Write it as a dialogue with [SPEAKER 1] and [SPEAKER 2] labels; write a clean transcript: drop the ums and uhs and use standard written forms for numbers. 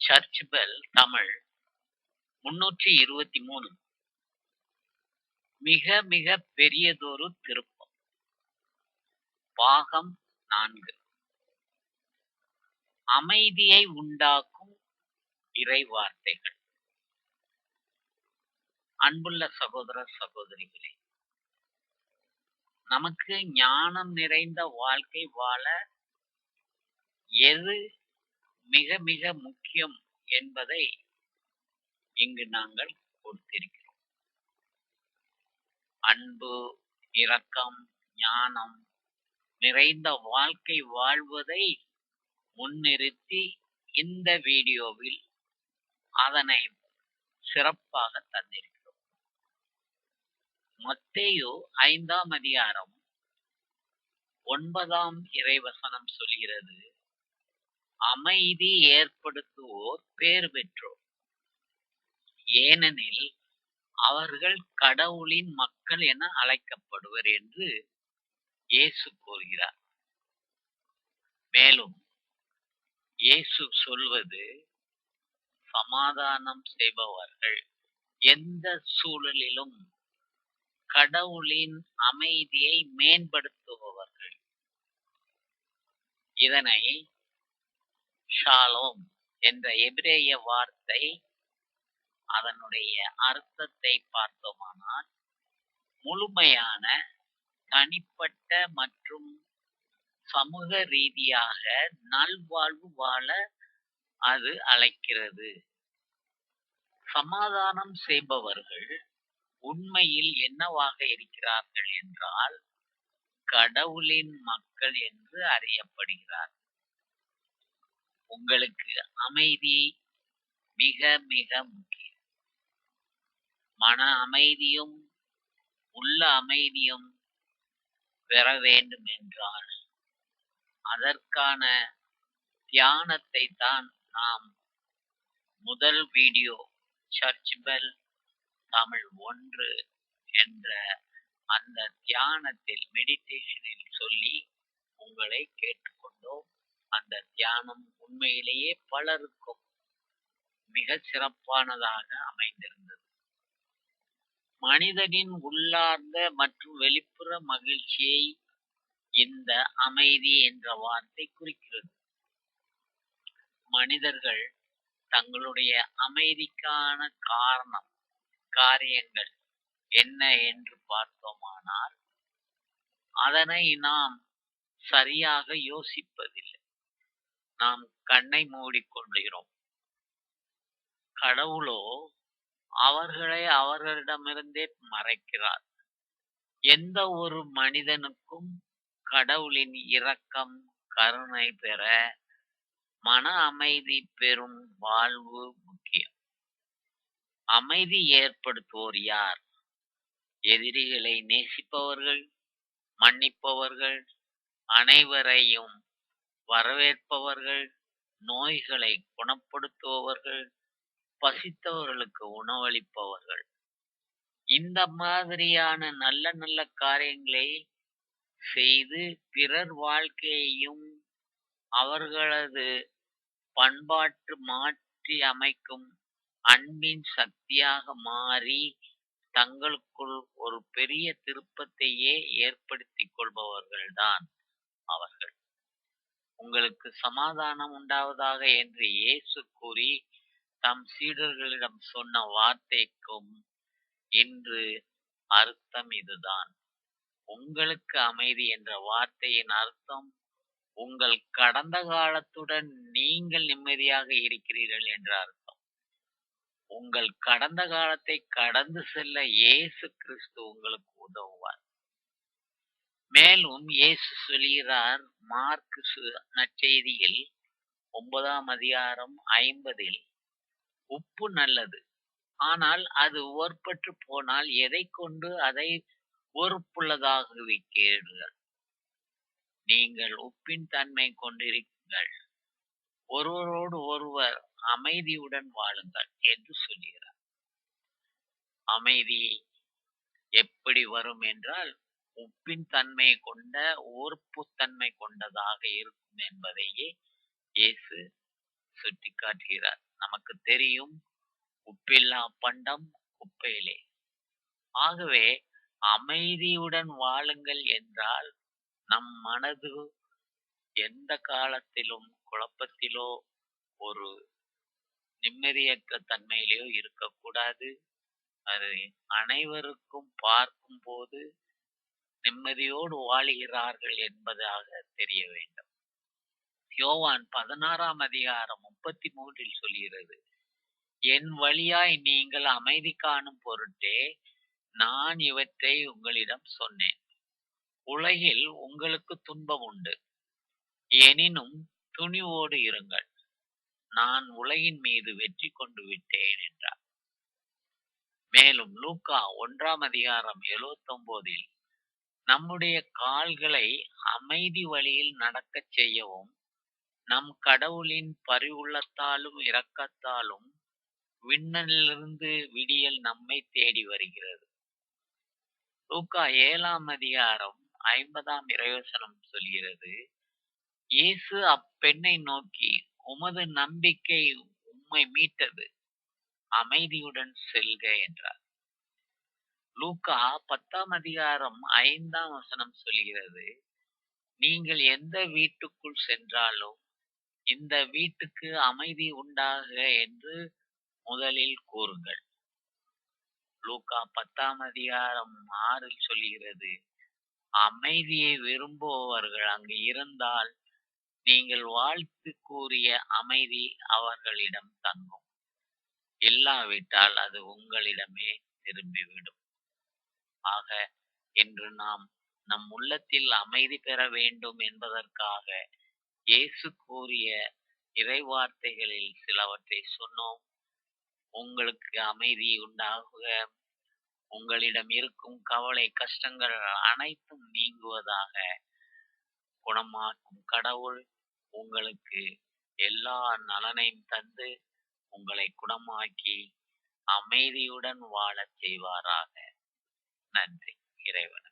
[SPEAKER 1] Search bell Tamil 323. மிக மிக பெரியதொரு திருப்பம். பாகம் 4. அமைதியை உண்டாக்கும் இறைவார்த்தைகள். அன்புள்ள சகோதர சகோதரிகளே, நமக்கு ஞானம் நிறைந்த வாழ்க்கை வாழ எது மிக மிக முக்கியம் என்பதை இங்கு நாங்கள் கொடுத்திருக்கிறோம். அன்பு, இரக்கம், ஞானம் நிறைந்த வாழ்க்கை வாழ்வதை முன்னிறுத்தி இந்த வீடியோவில் அதனை சிறப்பாக தந்திருக்கிறோம். மத்தேயு 5ஆம் அதிகாரம் 9ஆம் இறைவசனம் சொல்கிறது, அமைதி ஏற்படுத்துவோர் பேறு பெற்றோர், ஏனெனில் அவர்கள் கடவுளின் மக்கள் என அழைக்கப்படுவர் என்று இயேசு கூறுகிறார். மேலும் இயேசு சொல்வது, சமாதானம் செய்பவர்கள், எந்த சூழலிலும் கடவுளின் அமைதியை மேம்படுத்துபவர்கள். இதனை ஷாலோம் என்ற எபிரேய வார்த்தை, அதனுடைய அர்த்தத்தை பார்த்தோமானால் முழுமையான தனிப்பட்ட மற்றும் சமூக ரீதியாக நல்வாழ்வு வாழ அது அழைக்கிறது. சமாதானம் செய்பவர்கள் உண்மையில் என்னவாக இருக்கிறார்கள் என்றால், கடவுளின் மக்கள் என்று அறியப்படுகிறார். உங்களுக்கு அமைதி மிக மிக முக்கியம். மன அமைதியும் உள்ள அமைதியும் பெற வேண்டும் என்றால் அதற்கான தியானத்தை தான் நாம் முதல் வீடியோ சர்ச் பெல் தமிழ் 1 என்ற அந்த தியானத்தில் மெடிடேஷனில் சொல்லி உங்களை கேட்டுக்கொண்டோம். அந்த தியானம் உண்மையிலேயே பலருக்கும் மிக சிறப்பானதாக அமைந்திருந்தது. மனிதனின் உள்ளார்ந்த மற்றும் வெளிப்புற மகிழ்ச்சியை இந்த அமைதி என்ற வார்த்தை குறிக்கிறது. மனிதர்கள் தங்களுடைய அமைதிக்கான காரியங்கள் என்ன என்று பார்த்தோமானால் அதனை நாம் சரியாக யோசிப்பதில்லை. நாம் கண்ணை மூடிக்கொள்கிறோம். கடவுளோ அவர்களை அவர்களிடமிருந்தே மறைக்கிறார். எந்த ஒரு மனிதனுக்கும் கடவுளின் இரக்கம், கருணை பெற மன அமைதி பெறும் வாழ்வு முக்கியம். அமைதி ஏற்படுத்துவோர் யார்? எதிரிகளை நேசிப்பவர்கள், மன்னிப்பவர்கள், அனைவரையும் வரவேற்பவர்கள், நோய்களை குணப்படுத்துபவர்கள், பசித்தவர்களுக்கு உணவளிப்பவர்கள். இந்த மாதிரியான நல்ல நல்ல காரியங்களை செய்து பிறர் வாழ்க்கையையும் அவர்களது பண்பாட்டு மாற்றி அமைக்கும் அன்பின் சக்தியாக மாறி தங்களுக்குள் ஒரு பெரிய திருப்பத்தையே ஏற்படுத்திக் கொள்பவர்கள்தான் அவர்கள். உங்களுக்கு சமாதானம் உண்டாவதாக என்று இயேசு கூறி தம் சீடர்களிடம் சொன்ன வார்த்தைக்கும் இன்று அர்த்தம் இதுதான். உங்களுக்கு அமைதி என்ற வார்த்தையின் அர்த்தம், உங்கள் கடந்த காலத்துடன் நீங்கள் நிம்மதியாக இருக்கிறீர்கள் என்ற அர்த்தம். உங்கள் கடந்த காலத்தை கடந்து செல்ல இயேசு கிறிஸ்து உங்களுக்கு உதவுவார். மேலும் இயேசு சொல்கிறார், மார்க் நற்செய்தியில் 9ஆம் அதிகாரம் 50, உப்பு நல்லது, ஆனால் அது உவர்ப்பற்று போனால் எதை கொண்டு அதை உவர்ப்புள்ளதாக்குவீர்கள்? நீங்கள் உப்பின் தன்மை கொண்டிருங்கள், ஒருவரோடு ஒருவர் அமைதியுடன் வாழுங்கள் என்று சொல்கிறார். அமைதி எப்படி வரும் என்றால், உப்பின் தன்மை கொண்ட உவர்ப்புத்தன்மை கொண்டதாக இருக்கும் என்பதையே இயேசு சுட்டி காட்டுகிறார். நமக்கு தெரியும், உப்பில்லா பண்டம் குப்பையிலே. ஆகவே அமைதியுடன் வாழுங்கள் என்றால், நம் மனது எந்த காலத்திலும் குழப்பத்திலோ, ஒரு நிம்மதியற்ற தன்மையிலோ இருக்கக்கூடாது. அது அனைவருக்கும் பார்க்கும்போது நிம்மதியோடு வாழுகிறார்கள் என்பதாக தெரிய வேண்டும். யோவான் 16ஆம் அதிகாரம் 33ல் சொல்கிறது, என் வழியாய் நீங்கள் அமைதி காணும் பொருட்டே நான் இவற்றை உங்களிடம் சொன்னேன். உலகில் உங்களுக்கு துன்பம் உண்டு. எனினும் துணிவோடு இருங்கள். நான் உலகின் மீது வெற்றி கொண்டு விட்டேன் என்றார். மேலும் லூக்கா 1ஆம் அதிகாரம் 79ல் நம்முடைய கால்களை அமைதி வழியில் நடக்கச் செய்யவும், நம் கடவுளின் பரிவுள்ளத்தாலும் இரக்கத்தாலும் விண்ணிலிருந்து விடியல் நம்மை தேடி வருகிறது. லூக்கா 7ஆம் அதிகாரம் 50ஆம் இறைவசனம் சொல்கிறது, இயேசு அப்பெண்ணை நோக்கி, உமது நம்பிக்கை உம்மை மீட்டது, அமைதியுடன் செல்க என்றார். லூக்கா 10ஆம் அதிகாரம் 5ஆம் வசனம் சொல்கிறது, நீங்கள் எந்த வீட்டுக்குள் சென்றாலும் இந்த வீட்டுக்கு அமைதி உண்டாக என்று முதலில் கூறுங்கள். லூக்கா 10ஆம் அதிகாரம் 6ல் சொல்கிறது, அமைதியை விரும்புபவர்கள் அங்கு இருந்தால் நீங்கள் வாழ்த்து கூறிய அமைதி அவர்களிடம் தங்கும். இல்லாவிட்டால் அது உங்களிடமே திரும்பிவிடும். ஆக இன்று நாம் நம் உள்ளத்தில் அமைதி பெற வேண்டும் என்பதற்காக இயேசு கூறிய இறைவார்த்தைகளில் சிலவற்றை சொன்னோம். உங்களுக்கு அமைதி உண்டாகுக. உங்களிடம் இருக்கும் கவலை கஷ்டங்கள் அனைத்தும் நீங்குவதாக. குணமாக்கும் கடவுள் உங்களுக்கு எல்லா நலனையும் தந்து உங்களை குணமாக்கி அமைதியுடன் வாழச் செய்வாராக. நன்றி. இறைவனுக்கு